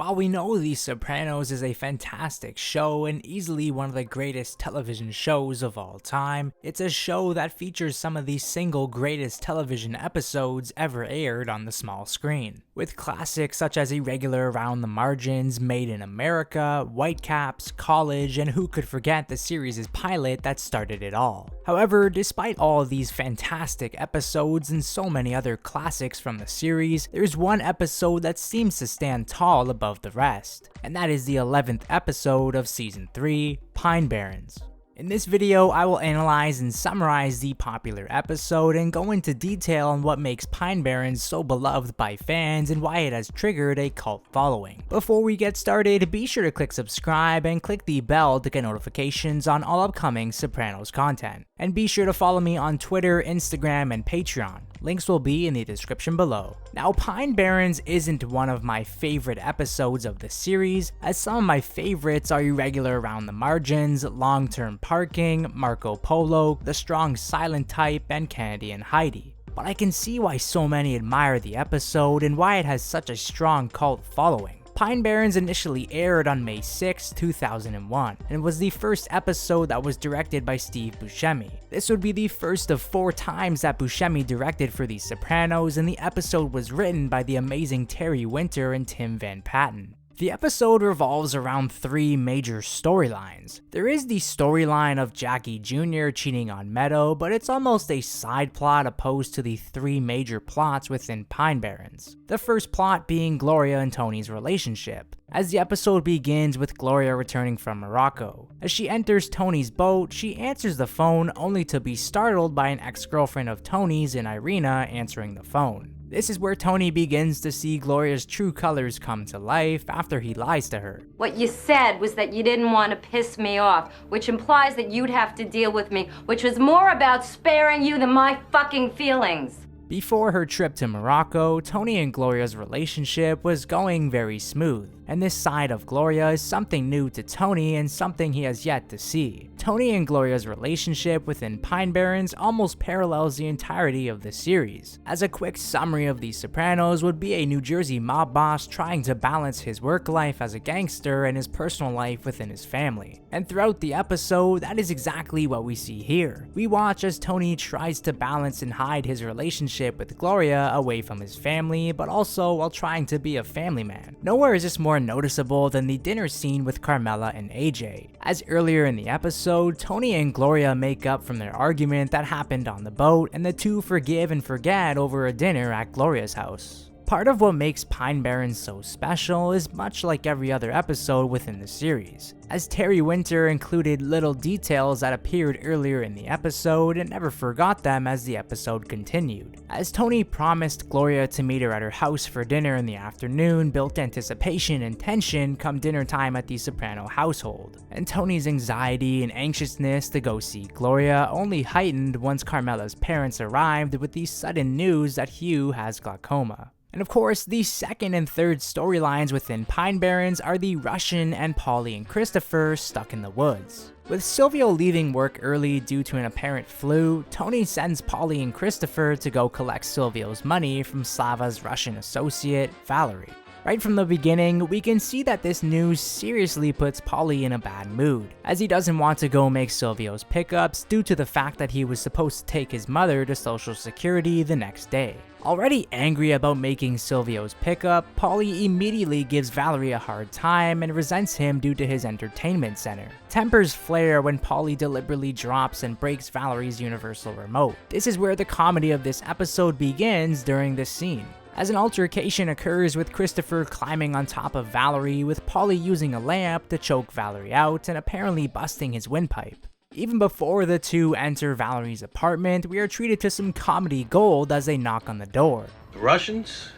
While we know The Sopranos is a fantastic show and easily one of the greatest television shows of all time, it's a show that features some of the single greatest television episodes ever aired on the small screen. With classics such as Irregular Around the Margins, Made in America, Whitecaps, College, and who could forget the series' pilot that started it all. However, despite all of these fantastic episodes and so many other classics from the series, there's one episode that seems to stand tall above the rest, and that is the 11th episode of Season 3, Pine Barrens. In this video, I will analyze and summarize the popular episode and go into detail on what makes Pine Barrens so beloved by fans and why it has triggered a cult following. Before we get started, be sure to click subscribe and click the bell to get notifications on all upcoming Sopranos content. And be sure to follow me on Twitter, Instagram, and Patreon. Links will be in the description below. Now, Pine Barrens isn't one of my favorite episodes of the series, as some of my favorites are Irregular Around the Margins, Long-Term Parking, Marco Polo, The Strong Silent Type, and Kennedy and Heidi. But I can see why so many admire the episode and why it has such a strong cult following. Pine Barrens initially aired on May 6, 2001, and was the first episode that was directed by Steve Buscemi. This would be the first of 4 times that Buscemi directed for The Sopranos, and the episode was written by the amazing Terry Winter and Tim Van Patten. The episode revolves around 3 major storylines. There is the storyline of Jackie Jr. cheating on Meadow, but it's almost a side plot opposed to the 3 major plots within Pine Barrens. The first plot being Gloria and Tony's relationship, as the episode begins with Gloria returning from Morocco. As she enters Tony's boat, she answers the phone only to be startled by an ex-girlfriend of Tony's in Irina answering the phone. This is where Tony begins to see Gloria's true colors come to life after he lies to her. What you said was that you didn't want to piss me off, which implies that you'd have to deal with me, which was more about sparing you than my fucking feelings. Before her trip to Morocco, Tony and Gloria's relationship was going very smooth, and this side of Gloria is something new to Tony and something he has yet to see. Tony and Gloria's relationship within Pine Barrens almost parallels the entirety of the series. As a quick summary of The Sopranos would be a New Jersey mob boss trying to balance his work life as a gangster and his personal life within his family. And throughout the episode, that is exactly what we see here. We watch as Tony tries to balance and hide his relationship with Gloria away from his family, but also while trying to be a family man. Nowhere is this more noticeable than the dinner scene with Carmela and AJ. As earlier in the episode, Tony and Gloria make up from their argument that happened on the boat, and the two forgive and forget over a dinner at Gloria's house. Part of what makes Pine Barrens so special is much like every other episode within the series, as Terry Winter included little details that appeared earlier in the episode and never forgot them as the episode continued. As Tony promised Gloria to meet her at her house for dinner in the afternoon, built anticipation and tension come dinner time at the Soprano household, and Tony's anxiety and anxiousness to go see Gloria only heightened once Carmela's parents arrived with the sudden news that Hugh has glaucoma. And of course, the second and third storylines within Pine Barrens are the Russian and Paulie and Christopher stuck in the woods. With Silvio leaving work early due to an apparent flu, Tony sends Paulie and Christopher to go collect Silvio's money from Slava's Russian associate, Valerie. Right from the beginning, we can see that this news seriously puts Paulie in a bad mood, as he doesn't want to go make Silvio's pickups due to the fact that he was supposed to take his mother to Social Security the next day. Already angry about making Silvio's pickup, Paulie immediately gives Valerie a hard time and resents him due to his entertainment center. Tempers flare when Paulie deliberately drops and breaks Valerie's universal remote. This is where the comedy of this episode begins during this scene, as an altercation occurs with Christopher climbing on top of Valerie, with Paulie using a lamp to choke Valerie out and apparently busting his windpipe. Even before the two enter Valerie's apartment, we are treated to some comedy gold as they knock on the door. The Russians?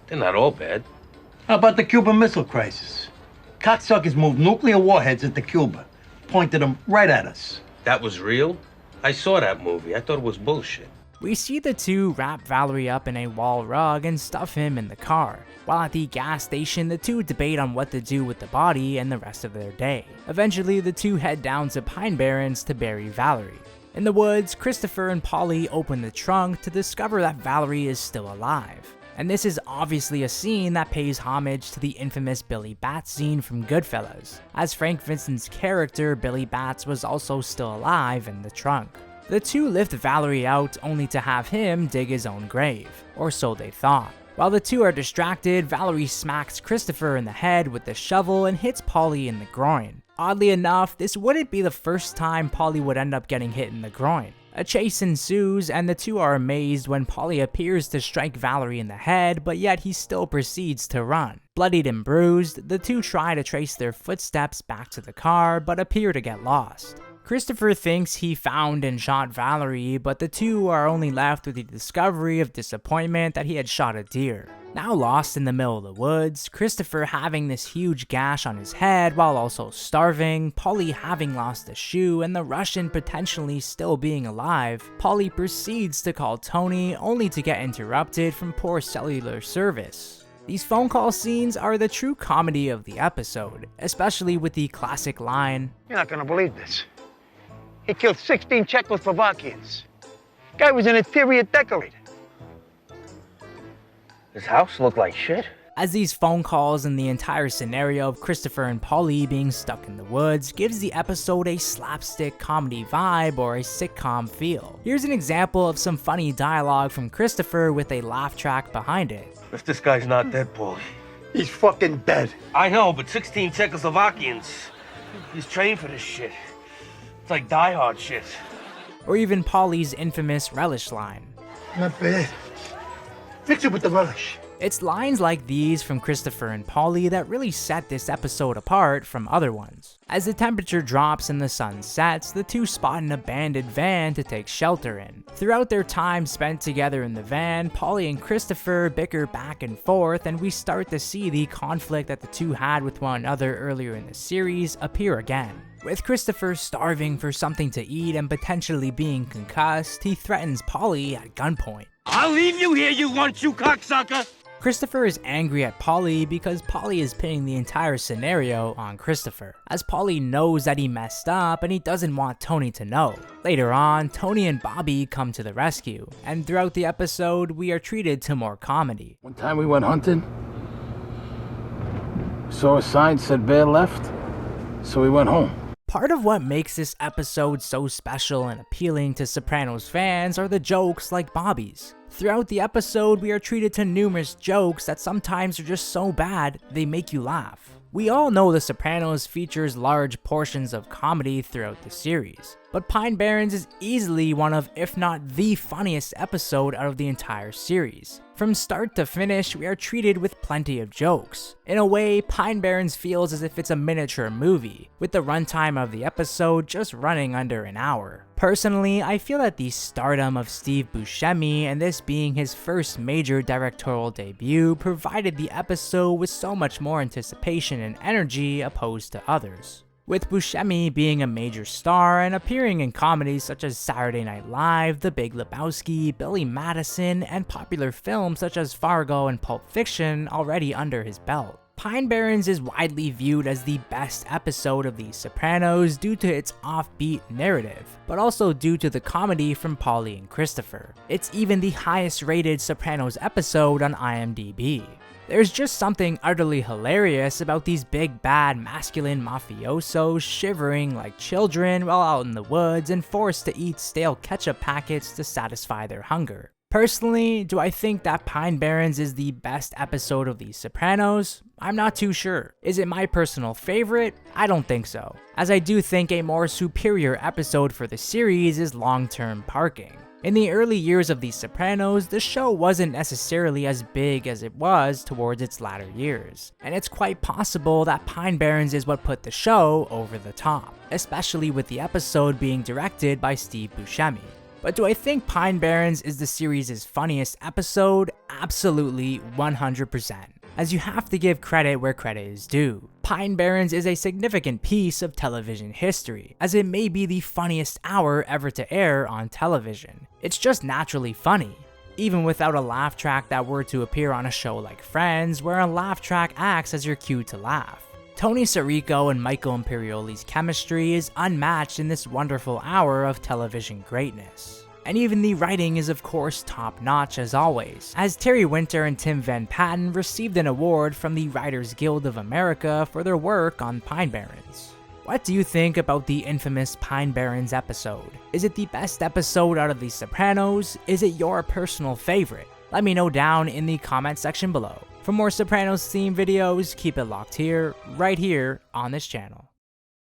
They're not all bad. How about the Cuban Missile Crisis? Cocksuckers moved nuclear warheads into Cuba, pointed them right at us. That was real? I saw that movie. I thought it was bullshit. We see the two wrap Valerie up in a wall rug and stuff him in the car, while at the gas station the two debate on what to do with the body and the rest of their day. Eventually, the two head down to Pine Barrens to bury Valerie. In the woods, Christopher and Paulie open the trunk to discover that Valerie is still alive. And this is obviously a scene that pays homage to the infamous Billy Bats scene from Goodfellas, as Frank Vincent's character Billy Bats was also still alive in the trunk. The two lift Valerie out only to have him dig his own grave, or so they thought. While the two are distracted, Valerie smacks Christopher in the head with the shovel and hits Paulie in the groin. Oddly enough, this wouldn't be the first time Paulie would end up getting hit in the groin. A chase ensues, and the two are amazed when Paulie appears to strike Valerie in the head, but yet he still proceeds to run. Bloodied and bruised, the two try to trace their footsteps back to the car, but appear to get lost. Christopher thinks he found and shot Valerie, but the two are only left with the discovery of disappointment that he had shot a deer. Now lost in the middle of the woods, Christopher having this huge gash on his head while also starving, Paulie having lost a shoe, and the Russian potentially still being alive, Paulie proceeds to call Tony only to get interrupted from poor cellular service. These phone call scenes are the true comedy of the episode, especially with the classic line, "You're not gonna believe this. He killed 16 Czechoslovakians. Guy was an interior decorator." His house looked like shit. as these phone calls and the entire scenario of Christopher and Paulie being stuck in the woods gives the episode a slapstick comedy vibe or a sitcom feel. Here's an example of some funny dialogue from Christopher with a laugh track behind it. If this guy's not dead, Paulie. He's fucking dead. I know, but 16 Czechoslovakians. He's trained for this shit. It's like Die Hard shit. Or even Paulie's infamous relish line. Not bad. Fix it with the relish. It's lines like these from Christopher and Paulie that really set this episode apart from other ones. As the temperature drops and the sun sets, the two spot an abandoned van to take shelter in. Throughout their time spent together in the van, Paulie and Christopher bicker back and forth, and we start to see the conflict that the two had with one another earlier in the series appear again. With Christopher starving for something to eat and potentially being concussed, he threatens Paulie at gunpoint. I'll leave you here, you cocksucker! Christopher is angry at Paulie because Paulie is pinning the entire scenario on Christopher, as Paulie knows that he messed up and he doesn't want Tony to know. Later on, Tony and Bobby come to the rescue, and throughout the episode, we are treated to more comedy. One time we went hunting, saw a sign said bear left, so we went home. Part of what makes this episode so special and appealing to Sopranos fans are the jokes like Bobby's. Throughout the episode, we are treated to numerous jokes that sometimes are just so bad, they make you laugh. We all know The Sopranos features large portions of comedy throughout the series, but Pine Barrens is easily one of, if not the funniest episode out of the entire series. From start to finish, we are treated with plenty of jokes. In a way, Pine Barrens feels as if it's a miniature movie, with the runtime of the episode just running under an hour. Personally, I feel that the stardom of Steve Buscemi and this being his first major directorial debut provided the episode with so much more anticipation and energy opposed to others. With Buscemi being a major star and appearing in comedies such as Saturday Night Live, The Big Lebowski, Billy Madison, and popular films such as Fargo and Pulp Fiction already under his belt, Pine Barrens is widely viewed as the best episode of The Sopranos due to its offbeat narrative, but also due to the comedy from Paulie and Christopher. It's even the highest rated Sopranos episode on IMDb. There's just something utterly hilarious about these big bad masculine mafiosos shivering like children while out in the woods and forced to eat stale ketchup packets to satisfy their hunger. Personally, do I think that Pine Barrens is the best episode of The Sopranos? I'm not too sure. Is it my personal favorite? I don't think so, as I do think a more superior episode for the series is Long-Term Parking. In the early years of The Sopranos, the show wasn't necessarily as big as it was towards its latter years, and it's quite possible that Pine Barrens is what put the show over the top, especially with the episode being directed by Steve Buscemi. But do I think Pine Barrens is the series' funniest episode? Absolutely 100%. As you have to give credit where credit is due. Pine Barrens is a significant piece of television history, as it may be the funniest hour ever to air on television. It's just naturally funny, even without a laugh track that were to appear on a show like Friends, where a laugh track acts as your cue to laugh. Tony Sirico and Michael Imperioli's chemistry is unmatched in this wonderful hour of television greatness. And even the writing is of course top notch as always, as Terry Winter and Tim Van Patten received an award from the Writers Guild of America for their work on Pine Barrens. What do you think about the infamous Pine Barrens episode? Is it the best episode out of The Sopranos? Is it your personal favorite? Let me know down in the comment section below. For more Sopranos theme videos, keep it locked here, right here on this channel.